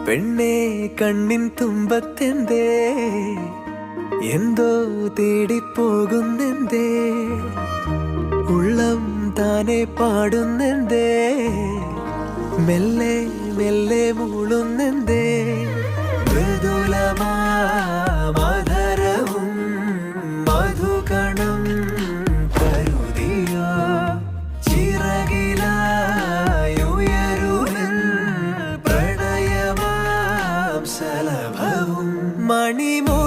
പെണ്ണേ കണ്ണിൻ തുമ്പത്തെന്തേ എന്തോ തേടിപ്പോകുന്നെന്തേ ഉള്ളം താനെ പാടുന്നെന്തേ മെല്ലെ മെല്ലെ മൂളുന്നെന്തേ മൃദുലമാധരവും മധുകണം കരുതിയോ ചിറകിലായുയരുവിൻ പ്രണയമാം സലഭവും മണിമോ